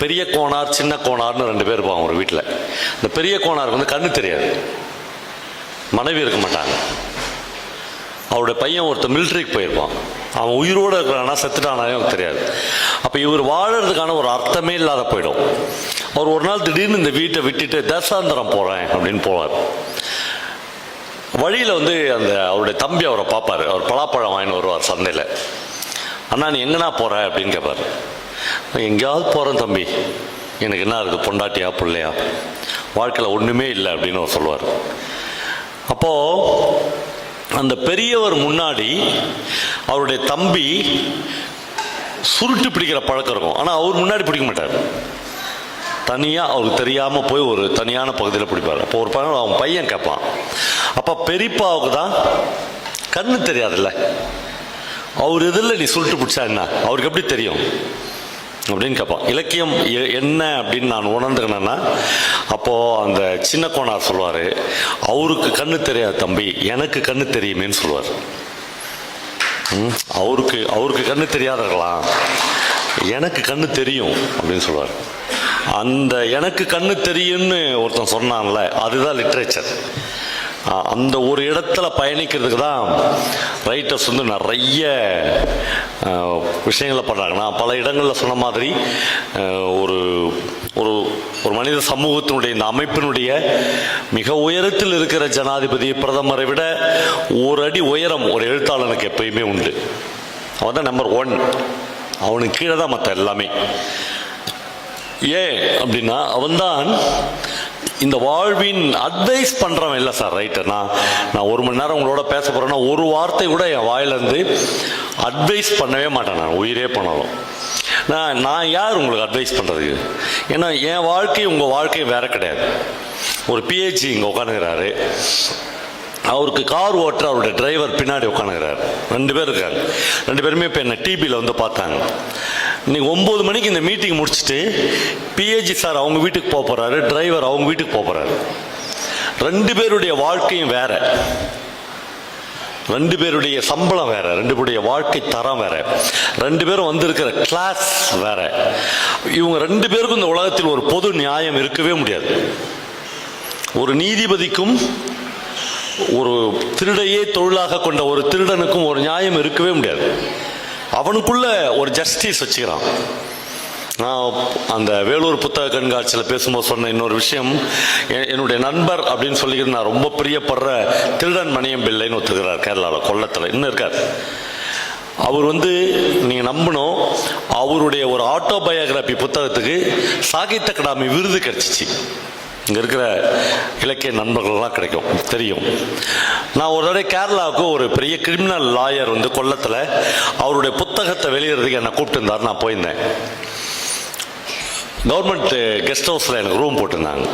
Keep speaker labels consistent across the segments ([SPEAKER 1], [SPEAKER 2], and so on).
[SPEAKER 1] பெரிய கோனார் சின்ன கோனார்னு ரெண்டு பேர் இருப்பாங்க ஒரு வீட்டில். இந்த பெரிய கோனாருக்கு வந்து கண்ணு தெரியாது, மனைவி இருக்க மாட்டாங்க. அவருடைய பையன் ஒருத்தர் மிலிட்ரிக்கு போயிருப்பான், அவன் உயிரோடு இருக்கிறானா செத்துட்டானாலே அவனுக்கு தெரியாது. அப்போ இவர் வாழறதுக்கான ஒரு அர்த்தமே இல்லாத போயிடும். அவர் ஒரு நாள் திடீர்னு இந்த வீட்டை விட்டுட்டு தேசாந்திரம் போகிறேன் அப்படின்னு போவார். வழியில் வந்து அந்த அவருடைய தம்பி அவரை பார்ப்பார். அவர் பலாப்பழம் வாங்கின்னு வருவார் சந்தையில். அண்ணா நீ எங்கண்ணா போகிற அப்படின்னு கேட்பார். எங்கேயாவது போகிறேன் தம்பி, எனக்கு என்ன இருக்குது, பொண்டாட்டியா பிள்ளையா, வாழ்க்கையில் ஒன்றுமே இல்லை அப்படின்னு அவர் சொல்லுவார். அப்போது அந்த பெரியவர் முன்னாடி அவருடைய தம்பி சுருட்டு பிடிக்கிற பழக்கம் இருக்கும், ஆனால் அவர் முன்னாடி பிடிக்க மாட்டார். தனியாக அவருக்கு தெரியாமல் போய் ஒரு தனியான பகுதியில் பிடிப்பார். அப்போ ஒரு பையன் அவன் பையன் கேட்பான், அப்போ பெரியப்பாவுக்கு தான் கண்ணு தெரியாதுல்ல, அவர் இதில் நீ சுருட்டு பிடிச்சா என்ன அவருக்கு எப்படி தெரியும் அப்படின்னு கேட்பான். இலக்கியம் என்ன அப்படின்னு நான் உணர்ந்துக்கினேன்னா, அப்போது அந்த சின்ன கோனார் சொல்லுவார், அவருக்கு கண்ணு தெரியாது தம்பி, எனக்கு கண்ணு தெரியுமேன்னு சொல்லுவார். அவருக்கு கண்ணு தெரியாதவர்களாம், எனக்கு கண்ணு தெரியும் அப்படின்னு சொல்லுவார். அந்த எனக்கு கண்ணு தெரியும்னு ஒருத்தன் சொன்னான்ல, அதுதான் லிட்ரேச்சர். அந்த ஒரு இடத்துல பயணிக்கிறதுக்கு தான் ரைட்டர்ஸ் வந்து நிறைய விஷயங்களை பண்ணுறாங்கன்னா, பல இடங்களில் சொன்ன மாதிரி ஒரு ஒரு ஒரு மனித சமூகத்தினுடைய இந்த அமைப்பினுடைய மிக உயரத்தில் இருக்கிற ஜனாதிபதி பிரதமரை விட ஒரு அடி உயரம் ஒரு எழுத்தாளனுக்கு எப்பயுமே உண்டு. அவன் தான் நம்பர் 1, அவனுக்கு கீழே தான் மற்ற எல்லாமே. ஏன் அப்படின்னா அவன்தான் இந்த வாழ்வின் அட்வைஸ் பண்றவன் இல்லை சார் ரைட்டர். நான் ஒரு மணி நேரம் உங்களோட பேச போறேன்னா ஒரு வார்த்தை கூட என் வாயிலிருந்து அட்வைஸ் பண்ணவே மாட்டேன். நான் உயிரே பண்ணாலும் நான் யார் உங்களுக்கு அட்வைஸ் பண்றதுக்கு? ஏன்னா என் வாழ்க்கை உங்க வாழ்க்கை வேற கிடையாது. ஒரு PhD இங்க உட்காந்துக்கிறாரு, அவருக்கு கார் ஓட்டுற அவருடைய டிரைவர் பின்னாடி உட்காந்துக்கிறாரு, 2 பேர் இருக்காங்க. 2 பேருமே இப்போ என்ன டிபியில் வந்து பார்த்தாங்க. இன்னைக்கு 9 மணிக்கு இந்த மீட்டிங் முடிச்சுட்டு PhD சார் அவங்க வீட்டுக்கு போக போறாரு, டிரைவர் அவங்க வீட்டுக்கு போக போறாரு. 2 பேருடைய வாழ்க்கையும் வேற, 2 பேருடைய சம்பளம் வேற, 2 பேருடைய வாழ்க்கை தரம் வேற, 2 பேரும் வந்திருக்கிற கிளாஸ் வேற. இவங்க 2 பேருக்கும் இந்த உலகத்தில் ஒரு பொது நியாயம் இருக்கவே முடியாது. ஒரு நீதிபதிக்கும் ஒரு திருடையே தொழிலாக கொண்ட ஒரு திருடனுக்கும் ஒரு நியாயம் இருக்கவே முடியாது. அவனுக்குள்ள ஒரு ஜஸ்டிஸ் வச்சுக்கிறான். நான் அந்த வேலூர் புத்தக கண்காட்சியில் பேசும்போது சொன்ன இன்னொரு விஷயம், என்னுடைய நண்பர் அப்படின்னு சொல்லிக்கிட்டு நான் ரொம்ப பிரியப்படுற திருடன் மணியம் பிள்ளைன்னு ஒத்துக்கிறார், கேரளாவில் கொல்லத்தில் இன்னும் இருக்கார். அவர் வந்து நீங்கள் நம்பணும், அவருடைய ஒரு ஆட்டோபயோகிராபி புத்தகத்துக்கு சாகித்ய அகாடமி விருது கிடைச்சிச்சு. இங்கே இருக்கிற இலக்கிய நண்பர்கள்லாம் கிடைக்கும் தெரியும். நான் ஒரு தடவை கேரளாவுக்கு ஒரு பெரிய கிரிமினல் லாயர் வந்து கொல்லத்தில் அவருடைய புத்தகத்தை வெளியிடுறதுக்கு என்னை கூப்பிட்டுருந்தார். நான் போயிருந்தேன். கவர்மெண்ட் கெஸ்ட் ஹவுஸில் எனக்கு ரூம் போட்டிருந்தாங்க.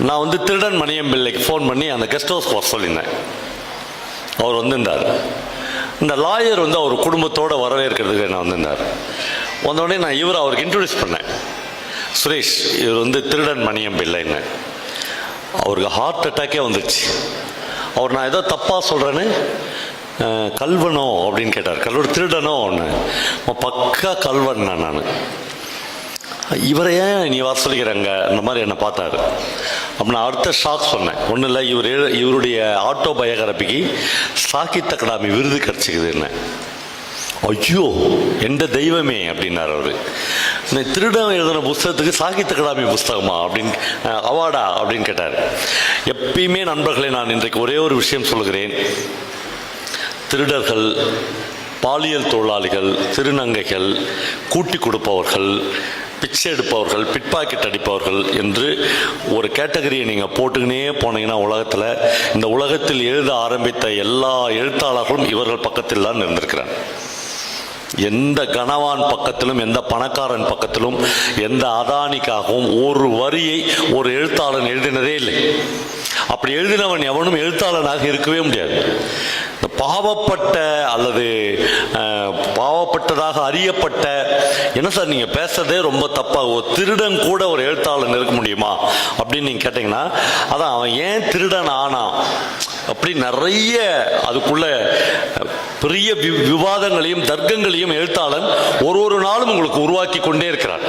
[SPEAKER 1] நான் வந்து திருடன் மணியம் பிள்ளைக்கு ஃபோன் பண்ணி அந்த கெஸ்ட் ஹவுஸ் வர சொல்லியிருந்தேன். அவர் வந்திருந்தார். இந்த லாயர் வந்து அவர் குடும்பத்தோடு வரவேற்கிறதுக்கு என்ன வந்திருந்தார். வந்தோடனே நான் இவர் அவருக்கு இன்ட்ரடியூஸ் பண்ணேன், சுரேஷ் இவர் வந்து திருடன் மணியம் பிள்ளைன்னு. அவருக்கு ஹார்ட் அட்டாக்கே வந்துடுச்சு. அவர் நான் ஏதோ தப்பாக சொல்கிறேன்னு கல்வனோ அப்படின்னு கேட்டார். கல்வன் திருடனோ ஒன்று, பக்கா கல்வன் நான். இவரை ஏன் நீ வர சொல்லிக்கிறேங்க இந்த மாதிரி என்னை பார்த்தாரு. அப்போ நான் அடுத்த ஷாக் சொன்னேன், ஒன்றும் இல்லை, இவருடைய ஆட்டோபயோகிராபிக்கு சாகித்ய அகாடமி விருது கிடச்சிக்குது என்ன. ஐயோ எந்த தெய்வமே அப்படின்னார் அவரு. திருடன் எழுதின புஸ்தகத்துக்கு சாகித்ய அகாடமி புஸ்தகமா அப்படின்னு அவார்டா அப்படின்னு கேட்டார். எப்பயுமே நண்பர்களே, நான் இன்றைக்கு ஒரே ஒரு விஷயம் சொல்கிறேன், திருடர்கள், பாலியல் தொழிலாளிகள், திருநங்கைகள், கூட்டி கொடுப்பவர்கள், பிச்சை எடுப்பவர்கள், பிட்பாக்கெட் அடிப்பவர்கள் என்று ஒரு கேட்டகரியை நீங்கள் போட்டுக்கினே போனீங்கன்னா உலகத்தில், இந்த உலகத்தில் எழுத ஆரம்பித்த எல்லா எழுத்தாளர்களும் இவர்கள் பக்கத்தில் தான் இருந்திருக்கிறார். எந்த கனவான் பக்கத்திலும், எந்த பணக்காரன் பக்கத்திலும், எந்த அதானிக்காகவும் ஒரு வரியை ஒரு எழுத்தாளன் எழுதினதே இல்லை. அப்படி எழுதினவன் எவனும் எழுத்தாளனாக இருக்கவே முடியாது. பாவப்பட்ட அல்லது பாவப்பட்டதாக அறியப்பட்ட, என்ன சார் நீங்க பேசுறதே ரொம்ப தப்பா, ஒரு திருடன் கூட ஒரு எழுத்தாளன் இருக்க முடியுமா அப்படின்னு நீங்க கேட்டீங்கன்னா, அதான் அவன் ஏன் திருடன் ஆனான் அப்படி நிறைய அதுக்குள்ள பெரிய விவாதங்களையும் தர்க்கங்களையும் எழுத்தாளன் ஒரு நாளும் உங்களுக்கு உருவாக்கி கொண்டே இருக்கிறார்.